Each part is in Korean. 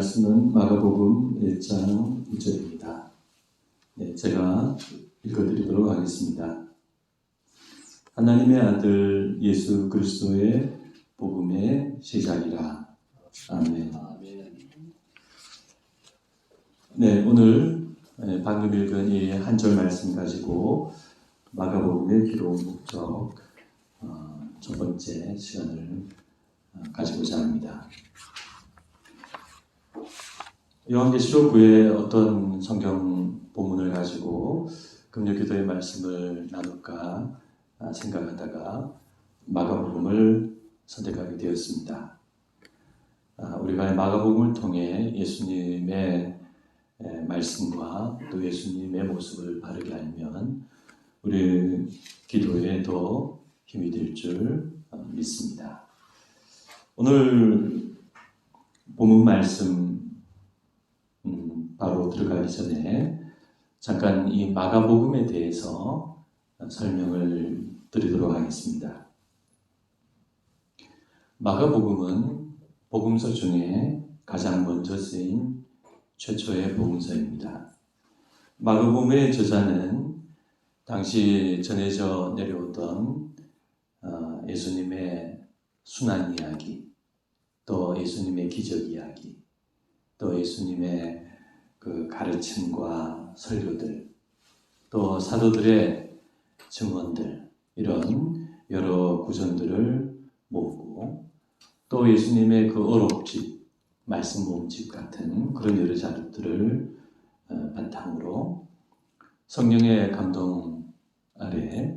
말씀은 마가복음 1장 2절입니다. 네, 제가 읽어드리도록 하겠습니다. 하나님의 아들 예수 그리스도의 복음의 시작이라. 아멘. 네, 오늘 방금 읽은 이 한 절 말씀 가지고 마가복음의 기록 목적 첫 번째 시간을 가지고자 합니다. 요한계시록 후에 어떤 성경 본문을 가지고 금요기도의 말씀을 나눌까 생각하다가 마가복음을 선택하게 되었습니다. 우리가 마가복음을 통해 예수님의 말씀과 또 예수님의 모습을 바르게 알면 우리 기도에 더 힘이 될 줄 믿습니다. 오늘 본문 말씀 바로 들어가기 전에 잠깐 이 마가복음에 대해서 설명을 드리도록 하겠습니다. 마가복음은 복음서 중에 가장 먼저 쓰인 최초의 복음서입니다. 마가복음의 저자는 당시 전해져 내려오던 예수님의 순환 이야기, 또 예수님의 기적 이야기, 또 예수님의 그 가르침과 설교들, 또 사도들의 증언들, 이런 여러 구전들을 모으고 또 예수님의 그 어록집, 말씀 모음집 같은 그런 여러 자료들을 바탕으로 성령의 감동 아래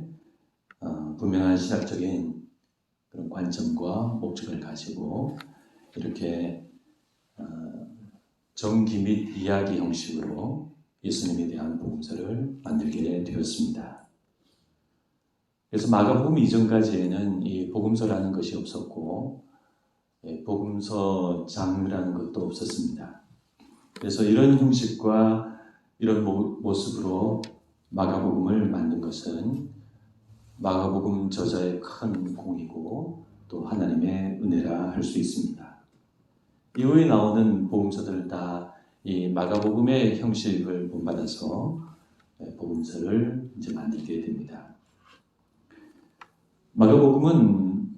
분명한 신학적인 그런 관점과 목적을 가지고 이렇게 전기 및 이야기 형식으로 예수님에 대한 복음서를 만들게 되었습니다. 그래서 마가복음 이전까지에는 이 복음서라는 것이 없었고 복음서 장르라는 것도 없었습니다. 그래서 이런 형식과 이런 모습으로 마가복음을 만든 것은 마가복음 저자의 큰 공이고 또 하나님의 은혜라 할 수 있습니다. 이후에 나오는 복음서들은 다 이 마가복음의 형식을 본받아서 복음서를 이제 만들게 됩니다. 마가복음은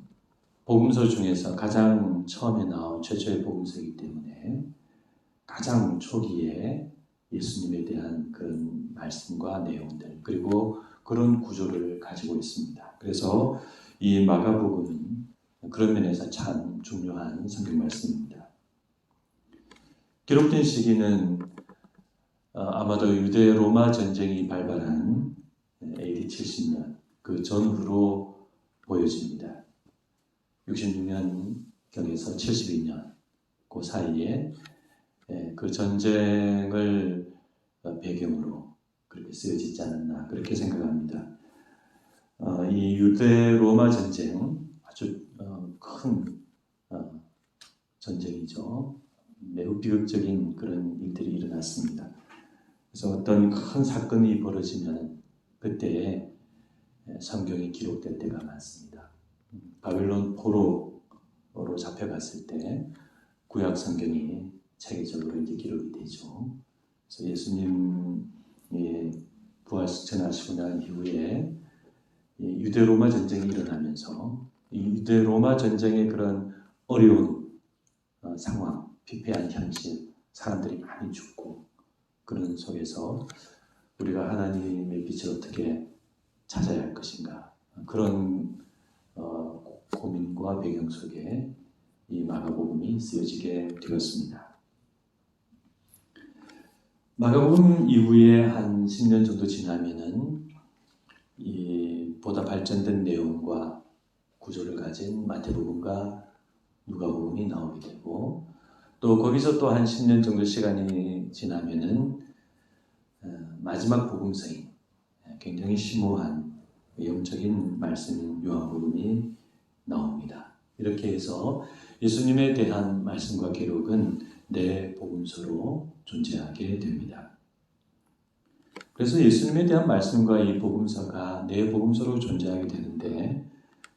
복음서 중에서 가장 처음에 나온 최초의 복음서이기 때문에 가장 초기에 예수님에 대한 그런 말씀과 내용들 그리고 그런 구조를 가지고 있습니다. 그래서 이 마가복음은 그런 면에서 참 중요한 성경 말씀입니다. 기록된 시기는 아마도 유대 로마 전쟁이 발발한 AD 70년 그 전후로 보여집니다. 66년경에서 72년 그 사이에 그 전쟁을 배경으로 그렇게 쓰여지지 않았나 그렇게 생각합니다. 이 유대 로마 전쟁 아주 큰 전쟁이죠. 매우 비극적인 그런 일들이 일어났습니다. 그래서 어떤 큰 사건이 벌어지면 그때에 성경이 기록될 때가 많습니다. 바벨론 포로로 잡혀갔을 때 구약 성경이 체계적으로 이제 기록이 되죠. 그래서 예수님이 부활전하시고 난 이후에 유대 로마 전쟁이 일어나면서 이 유대 로마 전쟁의 그런 어려운 상황, 피폐한 현실, 사람들이 많이 죽고 그런 속에서 우리가 하나님의 빛을 어떻게 찾아야 할 것인가 그런 고민과 배경 속에 이 마가복음이 쓰여지게 되었습니다. 마가복음 이후에 한 10년 정도 지나면은 보다 발전된 내용과 구조를 가진 마태복음과 누가복음이 나오게 되고 또 거기서 또 한 10년 정도 시간이 지나면은 마지막 복음서인 굉장히 심오한 영적인 말씀인 요한복음이 나옵니다. 이렇게 해서 예수님에 대한 말씀과 기록은 네 복음서로 존재하게 됩니다. 그래서 예수님에 대한 말씀과 이 복음서가 네 복음서로 존재하게 되는데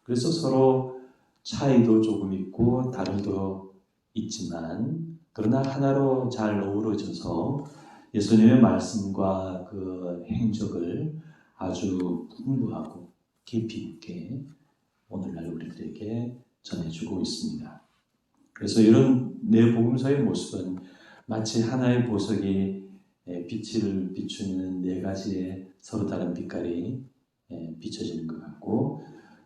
그래서 서로 차이도 조금 있고 다름도 있지만 그러나 하나로 잘 어우러져서 예수님의 말씀과 그 행적을 아주 풍부하고 깊이 있게 오늘날 우리들에게 전해주고 있습니다. 그래서 이런 내 복음서의 모습은 마치 하나의 보석이 빛을 비추는 네 가지의 서로 다른 빛깔이 비춰지는 것 같고,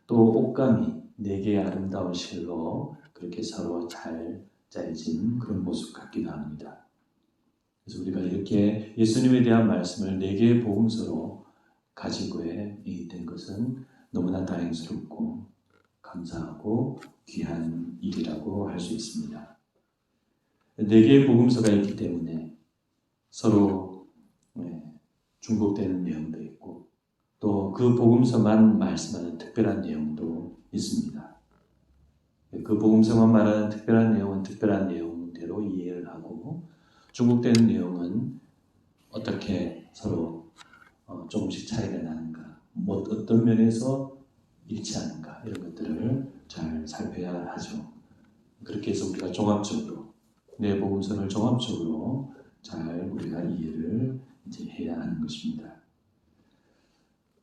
또 옷감이 네 개의 아름다운 실로 그렇게 서로 잘 짜여진 그런 모습 같기도 합니다. 그래서 우리가 이렇게 예수님에 대한 말씀을 네 개의 복음서로 가지고 된 것은 너무나 다행스럽고 감사하고 귀한 일이라고 할 수 있습니다. 네 개의 복음서가 있기 때문에 서로 중복되는 내용도 있고, 또 그 복음서만 말씀하는 특별한 내용도 있습니다. 그 복음서만 말하는 특별한 내용은 특별한 내용대로 이해를 하고, 중복되는 내용은 어떻게 서로 조금씩 차이가 나는가, 어떤 면에서 일치하는가, 이런 것들을 잘 살펴야 하죠. 그렇게 해서 우리가 종합적으로 내 복음서를 종합적으로 잘 우리가 이해를 이제 해야 하는 것입니다.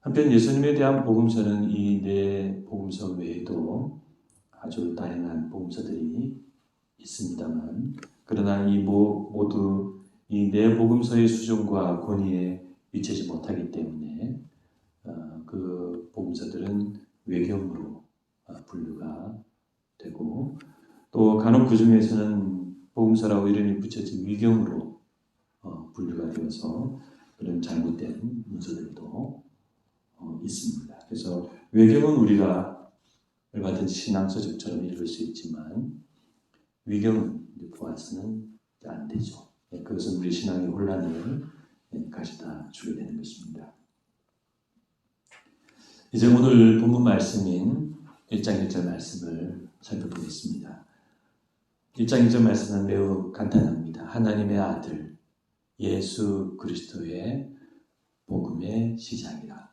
한편 예수님에 대한 복음서는 이 네 복음서 외에도 아주 다양한 복음서들이 있습니다만, 그러나 이 모두 이 네 복음서의 수준과 권위에 미치지 못하기 때문에 그 복음서들은 외경으로 분류가 되고, 또 간혹 그 중에서는 복음서라고 이름이 붙여진 위경으로 분류가 되어서 그런 잘못된 문서들도 있습니다. 그래서 외경은 우리가 얼마든지 신앙서적처럼 읽을 수 있지만, 위경은 보아서는 안 되죠. 그것은 우리 신앙의 혼란을 가져다 주게 되는 것입니다. 이제 오늘 본문 말씀인 1장 1절 말씀을 살펴보겠습니다. 1장 1절 말씀은 매우 간단합니다. 하나님의 아들 예수 그리스도의 복음의 시작이라.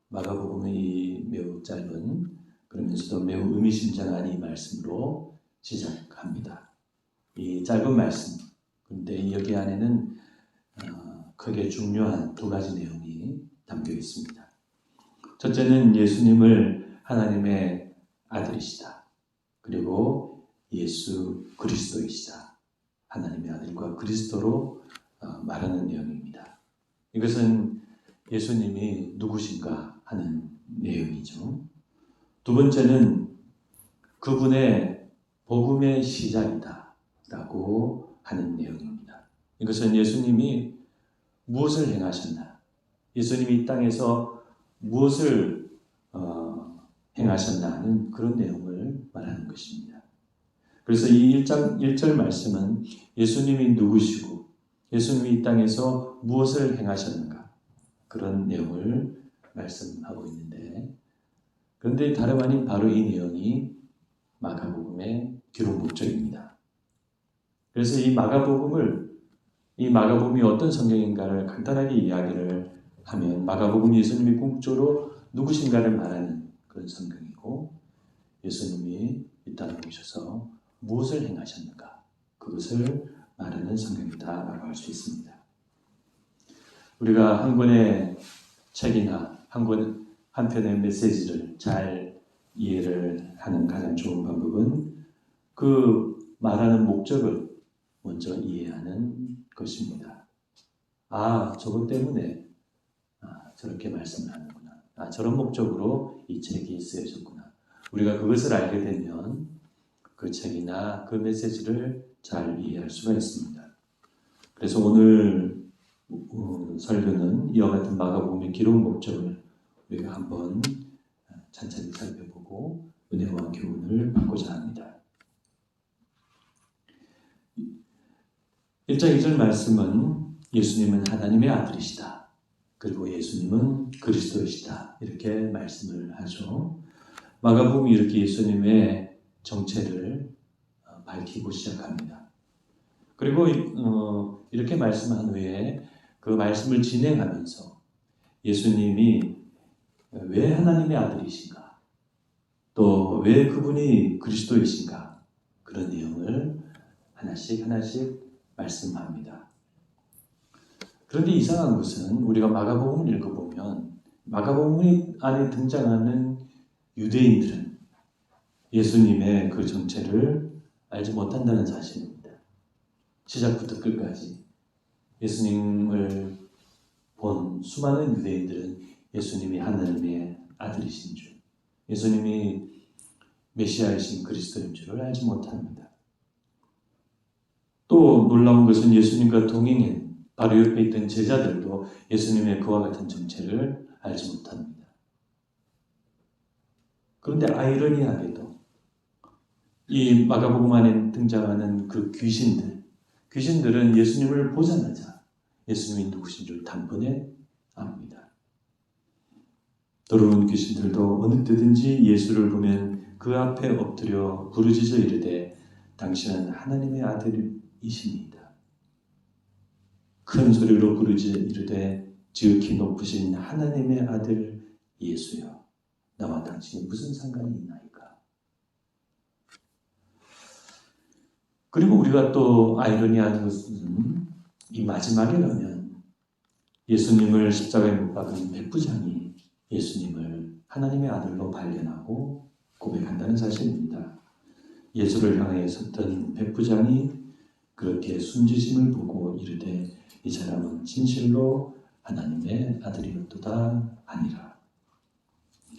마가복음의 매우 짧은, 그러면서도 매우 의미심장한 이 말씀으로 시작합니다. 이 짧은 말씀, 그런데 여기 안에는 크게 중요한 두 가지 내용이 담겨 있습니다. 첫째는 예수님을 하나님의 아들이시다. 그리고 예수 그리스도이시다. 하나님의 아들과 그리스도로 말하는 내용입니다. 이것은 예수님이 누구신가 하는 내용이죠. 두 번째는 그분의 복음의 시작이다 라고 하는 내용입니다. 이것은 예수님이 무엇을 행하셨나, 예수님이 이 땅에서 무엇을 행하셨나 하는 그런 내용을 말하는 것입니다. 그래서 이 1장 1절 말씀은 예수님이 누구시고 예수님이 이 땅에서 무엇을 행하셨는가, 그런 내용을 말씀하고 있는데, 그런데 다름 아닌 바로 이 내용이 마가복음의 기록 목적입니다. 그래서 이 마가복음이 어떤 성경인가를 간단하게 이야기를 하면, 마가복음 예수님이 궁극적으로 누구신가를 말하는 그런 성경이고, 예수님이 이 땅에 오셔서 무엇을 행하셨는가, 그것을 말하는 성경이다라고 할 수 있습니다. 우리가 한 권의 책이나 한 편의 메시지를 잘 이해를 하는 가장 좋은 방법은 그 말하는 목적을 먼저 이해하는 것입니다. 저것 때문에 저렇게 말씀을 하는구나. 저런 목적으로 이 책이 쓰여졌구나. 우리가 그것을 알게 되면 그 책이나 그 메시지를 잘 이해할 수가 있습니다. 그래서 오늘 설교는 이와 같은 마가복음의 기록 목적을 우리가 한번 찬찬히 살펴보고 은혜와 교훈을 받고자 합니다. 1장 2절 말씀은 예수님은 하나님의 아들이시다. 그리고 예수님은 그리스도이시다. 이렇게 말씀을 하죠. 마가복음이 이렇게 예수님의 정체를 밝히고 시작합니다. 그리고 이렇게 말씀한 후에 그 말씀을 진행하면서 예수님이 왜 하나님의 아들이신가, 또 왜 그분이 그리스도이신가, 그런 내용을 하나씩 말씀합니다. 그런데 이상한 것은 우리가 마가복음을 읽어보면 마가복음 안에 등장하는 유대인들은 예수님의 그 정체를 알지 못한다는 사실입니다. 시작부터 끝까지 예수님을 본 수많은 유대인들은 예수님이 하나님의 아들이신 줄, 예수님이 메시아이신 그리스도인 줄을 알지 못합니다. 또 놀라운 것은 예수님과 동행한 바로 옆에 있던 제자들도 예수님의 그와 같은 정체를 알지 못합니다. 그런데 아이러니하게도 이 마가복음 안에 등장하는 그 귀신들은 예수님을 보자마자 예수님이 누구신 줄 단번에 압니다. 더러운 귀신들도 어느 때든지 예수를 보면 그 앞에 엎드려 부르짖어 이르되 당신은 하나님의 아들이십니다. 큰 소리로 부르짖어 이르되 지극히 높으신 하나님의 아들 예수여, 나와 당신이 무슨 상관이 있나이까. 그리고 우리가 또 아이러니한 것은 이 마지막에 가면 예수님을 십자가에 못 박은 백부장이 예수님을 하나님의 아들로 발견하고 고백한다는 사실입니다. 예수를 향해 섰던 백부장이 그렇게 순지심을 보고 이르되 이 사람은 진실로 하나님의 아들이었도다 하니라.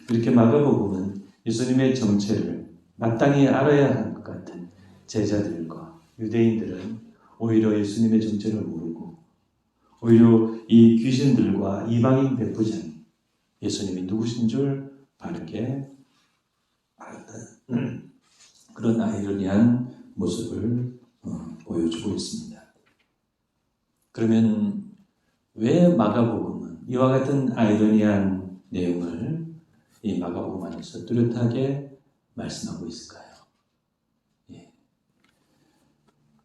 그렇게 마가복음은 예수님의 정체를 마땅히 알아야 할 것 같은 제자들과 유대인들은 오히려 예수님의 정체를 모르고 오히려 이 귀신들과 이방인 백부장이 예수님이 누구신 줄 바르게 알았다는 그런 아이러니한 모습을 보여주고 있습니다. 그러면 왜 마가복음은 이와 같은 아이러니한 내용을 이 마가복음 안에서 뚜렷하게 말씀하고 있을까요?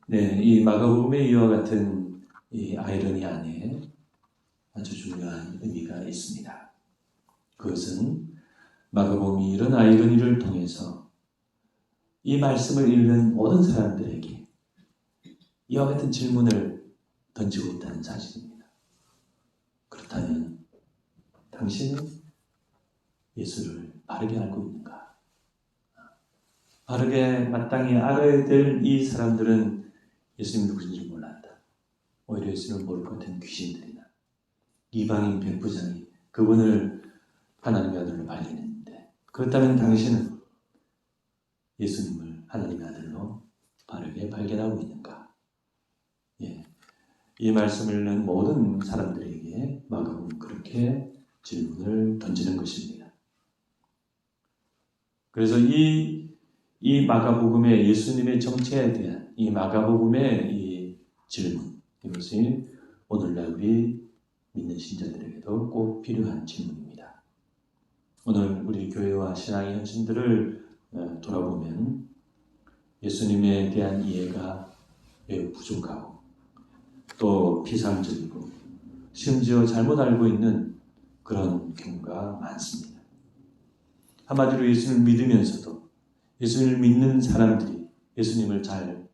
네, 이 마가복음의 이와 같은 이 아이러니 안에 아주 중요한 의미가 있습니다. 그것은 마가복음이 이런 아이러니를 통해서 이 말씀을 읽는 모든 사람들에게 이와 같은 질문을 던지고 있다는 사실입니다. 그렇다면 당신은 예수를 바르게 알고 있는가? 바르게 마땅히 알아야 될 이 사람들은 예수님이 누구신지 몰랐다. 오히려 예수님을 모를 것 같은 귀신들이나 이방인 백부장이 그분을 하나님의 아들로 발견했는데, 그렇다면 당신은 예수님을 하나님의 아들로 바르게 발견하고 있는가? 이 말씀을 읽는 모든 사람들에게 마가복음은 그렇게 질문을 던지는 것입니다. 그래서 이 마가복음의 예수님의 정체에 대한 이 마가복음의 이 질문, 이것이 오늘날 우리 믿는 신자들에게도 꼭 필요한 질문입니다. 오늘 우리 교회와 신앙의 현신들을 돌아보면 예수님에 대한 이해가 매우 부족하고 또 비상적이고 심지어 잘못 알고 있는 그런 경우가 많습니다. 한마디로 예수님을 믿으면서도 예수님을 믿는 사람들이 예수님을 잘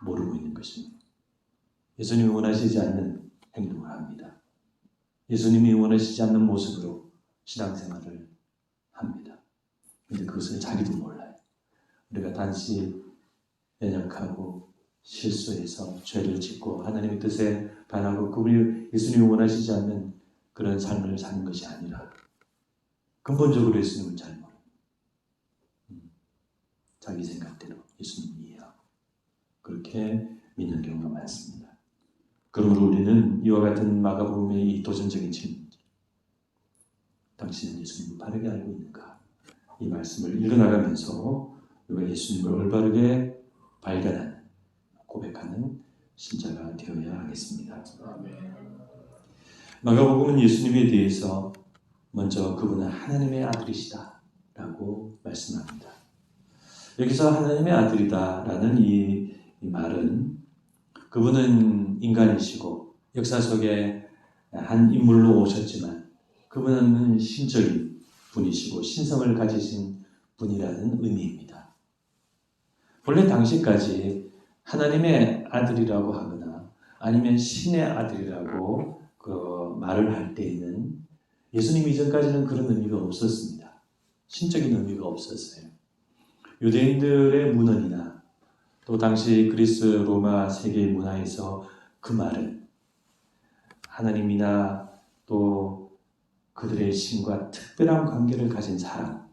모르고 있는 것입니다. 예수님이 원하시지 않는 행동을 합니다. 예수님이 원하시지 않는 모습으로 신앙생활을 합니다. 그런데 그것을 자기도 몰라요. 우리가 단지 연약하고 실수해서 죄를 짓고 하나님의 뜻에 반하고 그분이 예수님이 원하시지 않는 그런 삶을 사는 것이 아니라 근본적으로 예수님을 잘 모르고 자기 생각대로 예수님을 이해하고 그렇게 믿는 경우가 많습니다. 그러므로 우리는 이와 같은 마가복음의 이 도전적인 질문, 당신은 예수님을 바르게 알고 있는가? 이 말씀을 읽어나가면서 우리가 예수님을 올바르게 발견하는, 고백하는 신자가 되어야 하겠습니다. 마가복음은 예수님에 대해서 먼저 그분은 하나님의 아들이시다 라고 말씀합니다. 여기서 하나님의 아들이다라는 이 말은 그분은 인간이시고 역사 속에 한 인물로 오셨지만 그분은 신적인 분이시고 신성을 가지신 분이라는 의미입니다. 본래 당시까지 하나님의 아들이라고 하거나 아니면 신의 아들이라고 말을 할 때에는 예수님 이전까지는 그런 의미가 없었습니다. 신적인 의미가 없었어요. 유대인들의 문헌이나 또 당시 그리스 로마 세계 문화에서 그 말은 하나님이나 또 그들의 신과 특별한 관계를 가진 사람,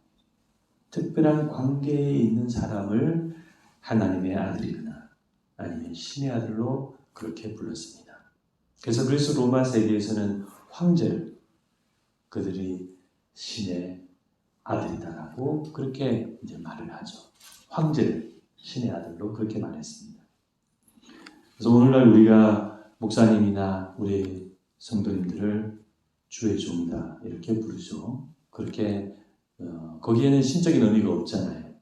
특별한 관계에 있는 사람을 하나님의 아들이거나 아니면 신의 아들로 그렇게 불렀습니다. 그래서 그리스 로마 세계에서는 황제를 그들이 신의 아들이다라고 그렇게 이제 말을 하죠. 황제를 신의 아들로 그렇게 말했습니다. 그래서 오늘날 우리가 목사님이나 우리 성도님들을 주의 종이다 이렇게 부르죠. 그렇게 거기에는 신적인 의미가 없잖아요.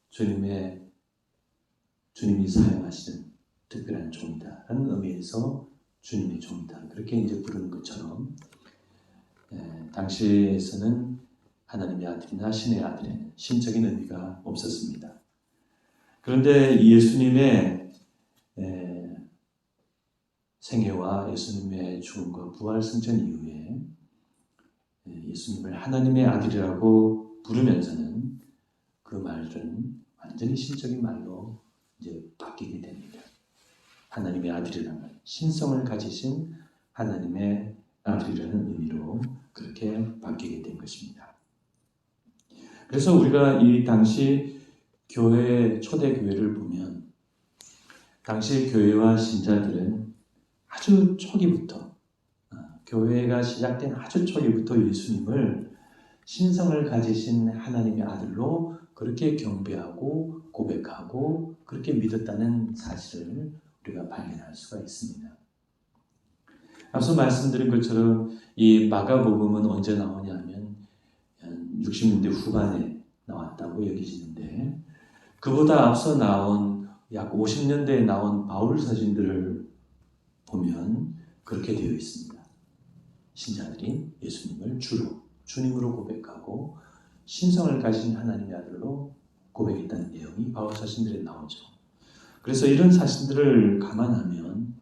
주님이 사용하시는 특별한 종이다 하는 의미에서 주님의 종이다 그렇게 이제 부르는 것처럼 당시에서는 하나님의 아들이나 신의 아들에는 신적인 의미가 없었습니다. 그런데 예수님의 생애와 예수님의 죽음과 부활 승천 이후에 예수님을 하나님의 아들이라고 부르면서는 그 말은 완전히 신적인 말로 이제 바뀌게 됩니다. 하나님의 아들이라는 신성을 가지신 하나님의 아들이라는 의미로 그렇게 바뀌게 된 것입니다. 그래서 우리가 이 당시 초대 교회를 보면 당시 교회와 신자들은 아주 초기부터 교회가 시작된 아주 초기부터 예수님을 신성을 가지신 하나님의 아들로 그렇게 경배하고 고백하고 그렇게 믿었다는 사실을 우리가 발견할 수가 있습니다. 앞서 말씀드린 것처럼 이 마가복음은 언제 나오냐면 60년대 후반에 나왔다고 여기지는데 그보다 앞서 나온 약 50년대에 나온 바울 서신들을 보면 그렇게 되어 있습니다. 신자들이 예수님을 주님으로 고백하고 신성을 가진 하나님의 아들로 고백했다는 내용이 바울 서신들에 나오죠. 그래서 이런 사실들을 감안하면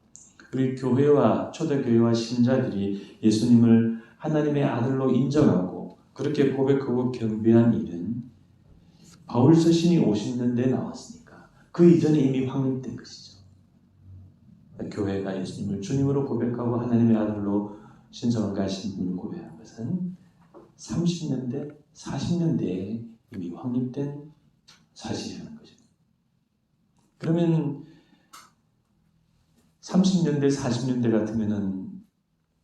우리 교회와 초대교회와 신자들이 예수님을 하나님의 아들로 인정하고 그렇게 고백하고 경배한 일은 바울 서신이 50년대에 나왔으니까 그 이전에 이미 확립된 것이죠. 교회가 예수님을 주님으로 고백하고 하나님의 아들로 신성을 가진 분을 고백한 것은 30년대, 40년대에 이미 확립된 사실이라는 거죠. 그러면 30년대, 40년대 같으면은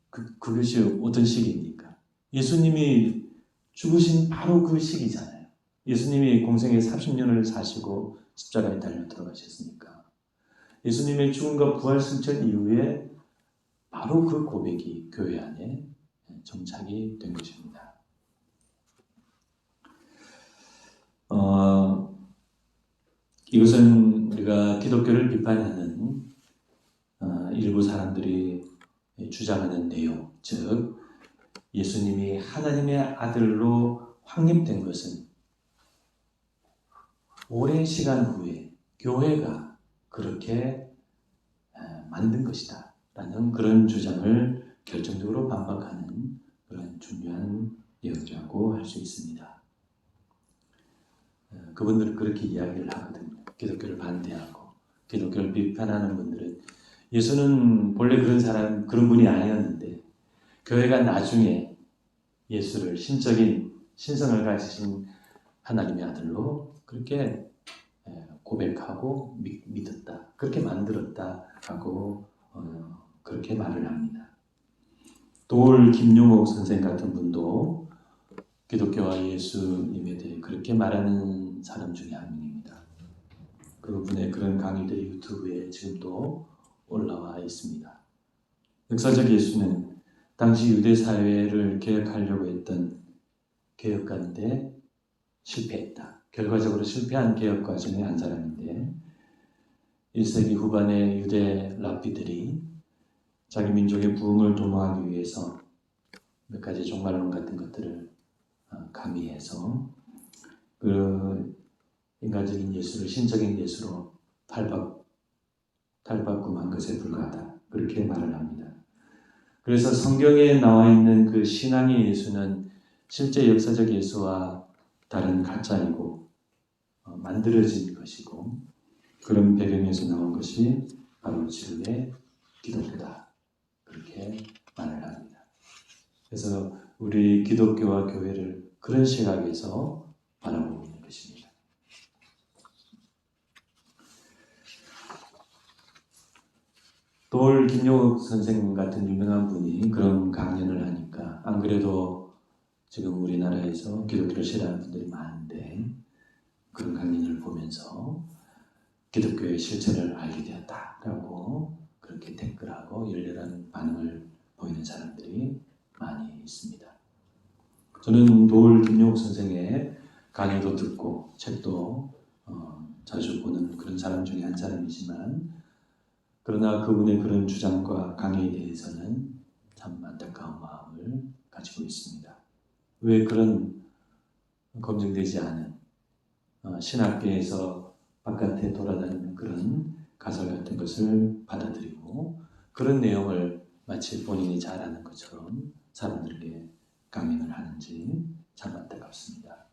그것이 어떤 시기입니까? 예수님이 죽으신 바로 그 시기잖아요. 예수님이 공생에 30년을 사시고 십자가에 달려 들어가셨으니까 예수님의 죽음과 부활 승천 이후에 바로 그 고백이 교회 안에 정착이 된 것입니다. 이것은 우리가 기독교를 비판하는 일부 사람들이 주장하는 내용, 즉 예수님이 하나님의 아들로 확립된 것은 오랜 시간 후에 교회가 그렇게 만든 것이다 라는 그런 주장을 결정적으로 반박하는 그런 중요한 내용이라고 할 수 있습니다. 그분들은 그렇게 이야기를 하거든요. 기독교를 반대하고 기독교를 비판하는 분들은 예수는 본래 그런 분이 아니었는데 교회가 나중에 예수를 신성을 가지신 하나님의 아들로 그렇게 고백하고 믿었다. 그렇게 만들었다 하고 그렇게 말을 합니다. 돌 김용옥 선생 같은 분도 기독교와 예수님에 대해 그렇게 말하는 사람 중에 한 명입니다. 그분의 그런 강의들이 유튜브에 지금도 올라와 있습니다. 역사적 예수는 당시 유대 사회를 개혁하려고 했던 개혁가인데 실패했다. 결과적으로 실패한 개혁 과정의 한 사람인데 1세기 후반에 유대 랍비들이 자기 민족의 부흥을 도모하기 위해서 몇 가지 종말론 같은 것들을 가미해서 그 인간적인 예수를 신적인 예수로 탈바꿈한 것에 불과하다. 그렇게 말을 합니다. 그래서 성경에 나와 있는 그 신앙의 예수는 실제 역사적 예수와 다른 가짜이고 만들어진 것이고 그런 배경에서 나온 것이 바로 진리의 기독교다. 그렇게 말을 합니다. 그래서 우리 기독교와 교회를 그런 시각에서 바라보고 있는 것입니다. 돌 김용옥 선생 같은 유명한 분이 그런 강연을 하니까 안 그래도 지금 우리나라에서 기독교를 싫어하는 분들이 많은데 그런 강연을 보면서 기독교의 실체를 알게 되었다라고 그렇게 댓글하고 열렬한 반응을 보이는 사람들이 많이 있습니다. 저는 돌 김용옥 선생의 강의도 듣고 책도 자주 보는 그런 사람 중에 한 사람이지만 그러나 그분의 그런 주장과 강의에 대해서는 참 안타까운 마음을 가지고 있습니다. 왜 그런 검증되지 않은 신학계에서 바깥에 돌아다니는 그런 가설 같은 것을 받아들이고 그런 내용을 마치 본인이 잘 아는 것처럼 사람들에게 강연을 하는지 참 안타깝습니다.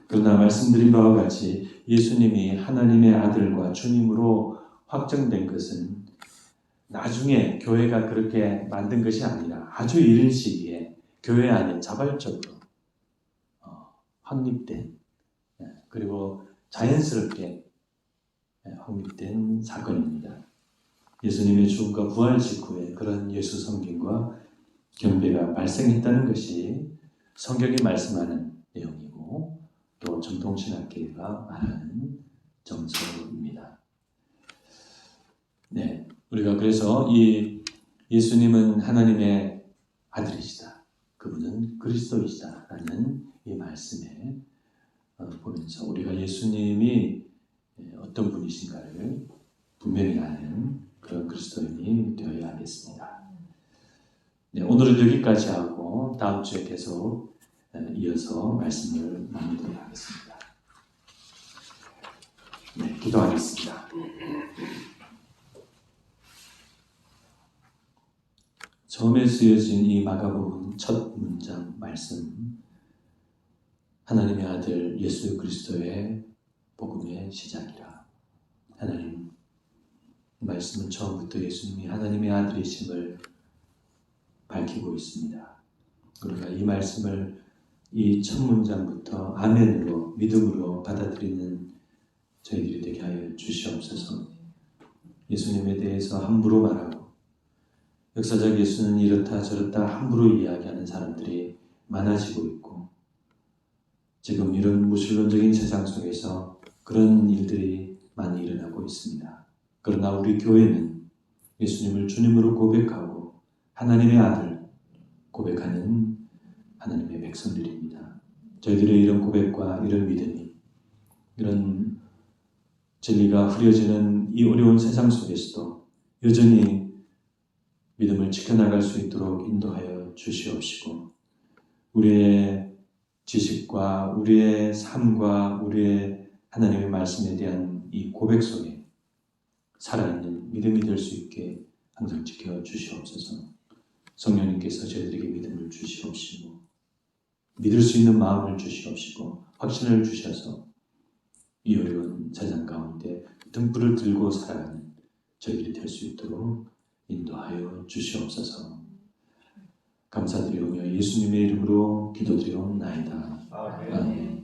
그러나 말씀드린 바와 같이 예수님이 하나님의 아들과 주님으로 확정된 것은 나중에 교회가 그렇게 만든 것이 아니라 아주 이른 시기에 교회 안에 자발적으로 확립된 그리고 자연스럽게 확립된 사건입니다. 예수님의 죽음과 부활 직후에 그런 예수 섬김과 경배가 발생했다는 것이 성경이 말씀하는 내용이고 또 전통신학계가 말하는 정서입니다. 네, 우리가 그래서 이 예수님은 하나님의 아들이시다. 그분은 그리스도이시다라는 이 말씀에 보면서 우리가 예수님이 어떤 분이신가를 분명히 아는 그런 그리스도인이 되어야 하겠습니다. 네, 오늘은 여기까지 하고 다음 주에 계속 이어서 말씀을 나누도록 하겠습니다. 네, 기도하겠습니다. 처음에 쓰여진 이 마가복음 첫 문장 말씀 하나님의 아들 예수 그리스도의 복음의 시작이라. 하나님 말씀은 처음부터 예수님이 하나님의 아들이심을 밝히고 있습니다. 우리가 이 말씀을 이 첫 문장부터 아멘으로 믿음으로 받아들이는 저희들이 되게 하여 주시옵소서. 예수님에 대해서 함부로 말하고 역사적 예수는 이렇다 저렇다 함부로 이야기하는 사람들이 많아지고 있고 지금 이런 무신론적인 세상 속에서 그런 일들이 많이 일어나고 있습니다. 그러나 우리 교회는 예수님을 주님으로 고백하고 하나님의 아들 고백하는 하나님의 백성들입니다. 저희들의 이런 고백과 이런 믿음이 이런 진리가 흐려지는 이 어려운 세상 속에서도 여전히 믿음을 지켜나갈 수 있도록 인도하여 주시옵시고 우리의 지식과 우리의 삶과 우리의 하나님의 말씀에 대한 이 고백 속에 살아있는 믿음이 될 수 있게 항상 지켜주시옵소서. 성령님께서 저희들에게 믿음을 주시옵시고 믿을 수 있는 마음을 주시옵시고 확신을 주셔서 이 어려운 세상 가운데 등불을 들고 살아가는 저희들이 될 수 있도록 인도하여 주시옵소서. 감사드리오며 예수님의 이름으로 기도드리옵나이다. 아멘.